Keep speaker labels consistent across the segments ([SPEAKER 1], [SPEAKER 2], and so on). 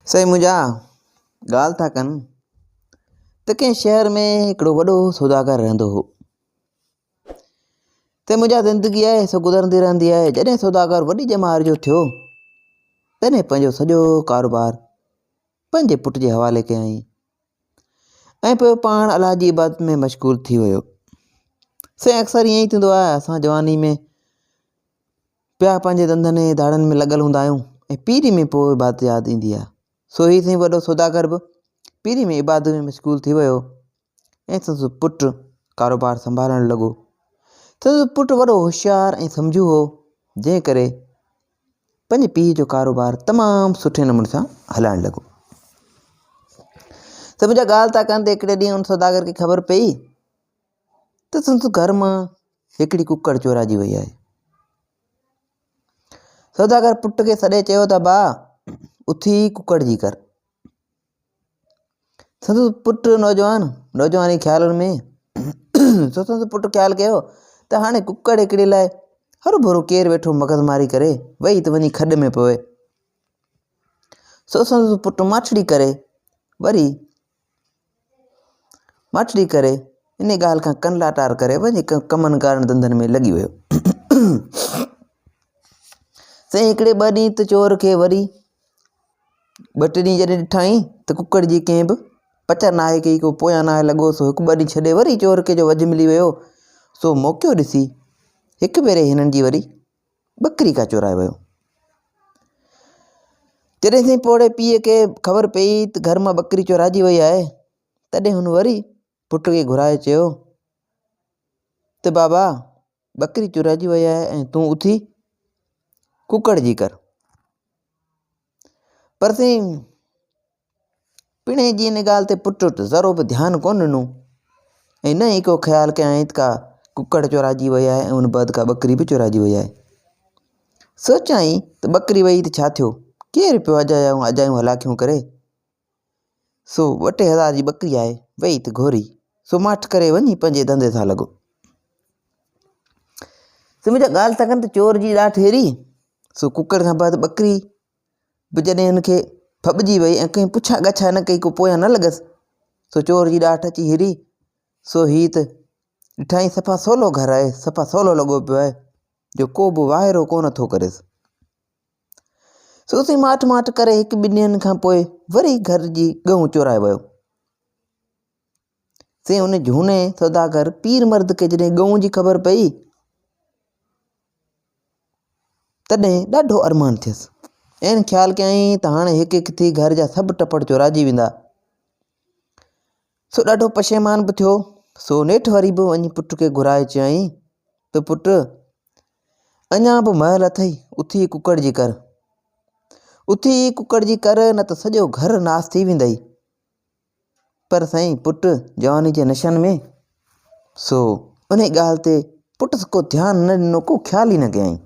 [SPEAKER 1] साईं मुंहिंजा ॻाल्हि था कनि त कंहिं शहर में हिकिड़ो वॾो सौदागर रहंदो हो। त मुंहिंजा ज़िंदगी आहे सो गुज़रंदी रहंदी आहे। जॾहिं सौदागर वॾी ॼमार जो थियो तॾहिं पंहिंजो सॼो कारोबार पंहिंजे पुट जे हवाले कयईं ऐं पोइ पाण अलाह जी इबादत में मशगूल थी वियो। साईं अक्सर ईअं ई थींदो आहे, असां जवानी में पिया पंहिंजे धंधनि धाड़नि में लॻल हूंदा आहियूं ऐं पीढ़ी में पोइ इबादत यादि ईंदी आहे। सो ही साईं वॾो सौदागर बि पीढ़ी में इबादत में मशगूल थी वियो ऐं संदसि पुटु कारोबार संभालणु लॻो। संदसि पुटु वॾो होशियारु ऐं सम्झू हो, जंहिं करे पंहिंजे पीउ जो कारोबार तमामु सुठे नमूने सां हलाइणु लॻो। त मुंहिंजा ॻाल्हि था कनि त हिकिड़े ॾींहुं उन सौदागर खे ख़बर पई त संदसि घर मां हिकिड़ी कुकड़ चोराइजी वई आहे। सौदागर पुट खे सॾे चयो त भाउ उथी कुकड़ जी कर। संदसि पुटु नौजवानी ख़्यालनि में संदसि पुटु ख़्यालु कयो त हाणे कुकड़ हिकिड़े लाइ हरू भरू केरु वेठो मगज़मारी करे वई त वञी खॾ में पवे। सो संदसि पुटु माठड़ी करे इन ॻाल्हि खां कन लाटार करे वञी कमनि कारणु धंधनि में लॻी वियो। साईं हिकिड़े ॿ ॾींहं त चोर खे वरी ॿ टे ॾींहं जॾहिं ॾिठाई त कुकड़ जी कंहिं बि पचर नाहे कई, को पोयां नाहे लॻो। सो हिकु ॿ ॾींहं छॾे वरी चोर खे जो वझ मिली वियो, सो मौक़ो ॾिसी हिकु भेरे हिननि जी वरी ॿकरी का चोराए वियो। जॾहिं साईं पोड़े पीउ खे ख़बर पई त घर मां ॿकरी चोराइजी वई आहे, तॾहिं हुन वरी पुट खे घुराए चयो त बाबा ॿकरी चोराइजी वई आहे ऐं तूं उथी कुकड़ जी कर। पर साईं पिणे जी इन ॻाल्हि ते पुट ज़रो बि ध्यानु कोन ॾिनो ऐं न ई को ख़्यालु कयईं त का कुकड़ चोराइजी वई आहे ऐं उन बैदि का ॿकरी बि चोराइजी वई आहे। सोचाई त ॿकरी वई त छा थियो, केरु पियो अजायूं हलाखियूं करे। सो 2,000 जी ॿकरी आहे, वई त घोरी, सो माठ करे वञी पंहिंजे धंधे सां लॻो। सो मुंहिंजा ॻाल्हि था कनि त चोर जी ॾाठ हेरी, सो कुकड़ खां बाद ॿकरी बि जॾहिं हुनखे फॿिजी वई ऐं कंहिं पुछा ॻछा न कई, को पोयां न लॻसि, सो चोर जी ॾाठ अची हिरी। सो हीअ त ॾिठाई सफ़ा सवलो घरु आहे, सफ़ा सवलो लॻो पियो आहे, जो को बि वाहिरो कोन थो करेसि। सो साईं माठ करे हिकु ॿिनि ॾींहंनि खां पोइ वरी घर जी ॻऊं चोराए वियो। साईं उन झूने सौदागर पीर मर्द खे जॾहिं ॻऊं जी ख़बर पई तॾहिं ॾाढो अरमान थियसि। ऐं ख़्यालु कयईं त हाणे हिकु हिकु थी घर जा सभु टपड़ चोराइजी वेंदा। सो ॾाढो पशेमान बि थियो। सो नेठि वरी बि वञी पुट खे घुराए चयईं त पुटु अञा बि महल अथई, उथी कुकड़ जी कर, उथी कुकड़ जी कर, न त सॼो घरु नास थी वेंदई। पर साईं पुटु जवानी जे नशनि में सो उन ॻाल्हि ते पुटु को ध्यानु न ॾिनो, को ख़्यालु ई न कयईं।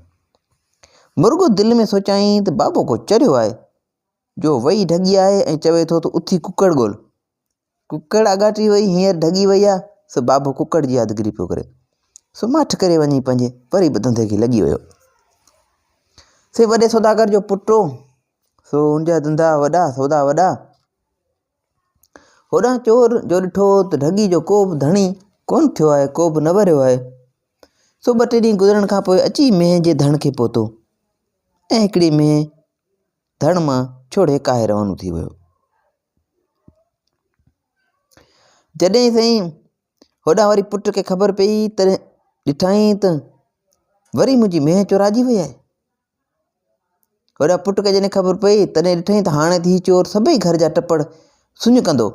[SPEAKER 1] मुर्गो दिलि में सोचाईं त बाबो को चरियो आहे जो वई ढॻी आहे ऐं चवे थो त उथी कुकड़ ॻोल्ह। कुकड़ अगाटी वई, हींअर ढॻी वई आहे, सो बाबो कुकड़ जी यादगिरी पियो करे। सो माठ करे वञी पंहिंजे वरी बि धंधे खे लॻी वियो। से वॾे सौदागर जो पुटु हो, सो हुनजा धंधा वॾा, सौदा वॾा। होॾां चोर जो ॾिठो त ढॻी जो को बि धणी कोन थियो आहे, को बि न भरियो आहे। सो 2 टे ॾींहं गुज़रण खां पोइ अची मेंह जे धण खे पहुतो ऐं हिकिड़ी मेंह धण मां छोड़े काहे रवानो थी वियो। जॾहिं साईं होॾां वरी पुट खे ख़बर पई त ॾिठाई त वरी मुंहिंजी मेंह चोराइजी वई आहे। होॾां पुट खे जॾहिं ख़बर पई तॾहिं ॾिठई त हाणे त हीउ चोर सभई घर जा टपड़ सुञ कंदो।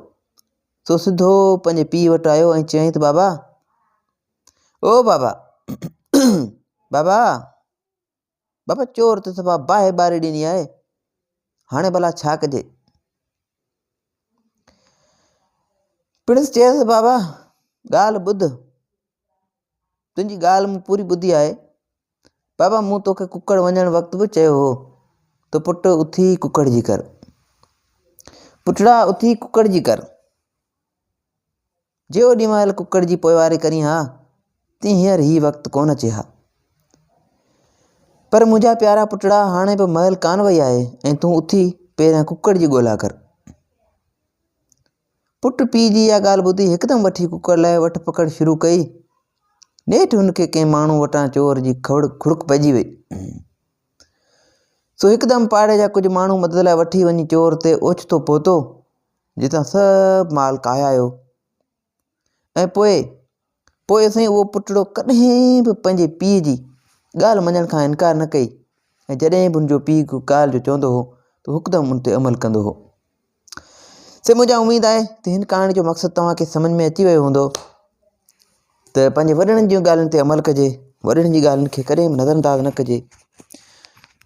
[SPEAKER 1] सो सिधो पंहिंजे पीउ वटि आयो ऐं चयईं त बाबा, ओ बाबा बाबा बाबा चोर त सफ़ा बाहि ॿारे ॾिनी आहे, हाणे भला छा कजे। पिणसि चयसि बाबा ॻाल्हि ॿुध, तुंहिंजी ॻाल्हि मूं पूरी ॿुधी आहे। बाबा मूं तोखे कुकड़ वञणु वक़्तु बि चयो हो त पुटु उथी कुकड़ जी कर, पुटड़ा उथी कुकड़ जी कर। जे ओॾी महिल कुकड़ जी पोइवारी करी हा तीअं हींअर ही वक़्तु कोन अचे हा। पर मुंहिंजा प्यारा पुटड़ा हाणे बि महल कान वई आहे ऐं तूं उथी पहिरियां कुकड़ जी ॻोल्हा कर। पुट पीउ जी इहा ॻाल्हि ॿुधी हिकदमि वठी कुकड़ लाइ वठ पकड़ शुरू कई। नेठि हुनखे कंहिं माण्हू वटां चोर जी खुड़क पइजी वई। सो हिकदमि पाड़े जा कुझु माण्हू मदद लाइ वठी वञी चोर ते ओचितो पहुतो, जितां सभु माल कायायो। ऐं पोइ साईं उहो पुटड़ो कॾहिं बि पंहिंजे पीउ जी ॻाल्हि मञण खां इनकार न कई। ऐं जॾहिं बि हुनजो पीउ को ॻाल्हि जो चवंदो हो त हिकदमि उन ते अमल कंदो हो। से मुंहिंजा उमेदु आहे त हिन कहाणी जो मक़सदु तव्हांखे सम्झ में अची वियो हूंदो त पंहिंजे वॾनि जूं ॻाल्हियुनि ते अमल कजे, वॾनि जी ॻाल्हियुनि खे कॾहिं बि नज़रअंदाज़ न कजे।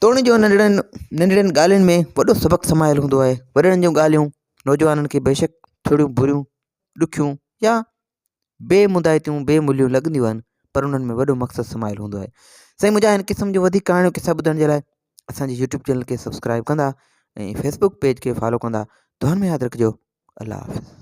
[SPEAKER 1] तोड़नि जो नंढड़नि ॻाल्हियुनि में वॾो सबक़ु समायल हूंदो आहे। वॾनि जूं ॻाल्हियूं नौजवाननि खे बेशक थोड़ियूं बुरियूं, ॾुखियूं या बेमुदाइतियूं, बेमूल्यूं लॻंदियूं आहिनि, पर उन्हनि में वॾो मक़सदु समायल हूंदो आहे। साईं मुंहिंजा हिन क़िस्म जो वधीक कहाणियूं किसा ॿुधण जे लाइ असांजे यूट्यूब चैनल खे सब्सक्राइब कंदा ऐं फेसबुक पेज खे फॉलो कंदा। दुआनि में यादि रखिजो। अल्लाह हाफ़िज़।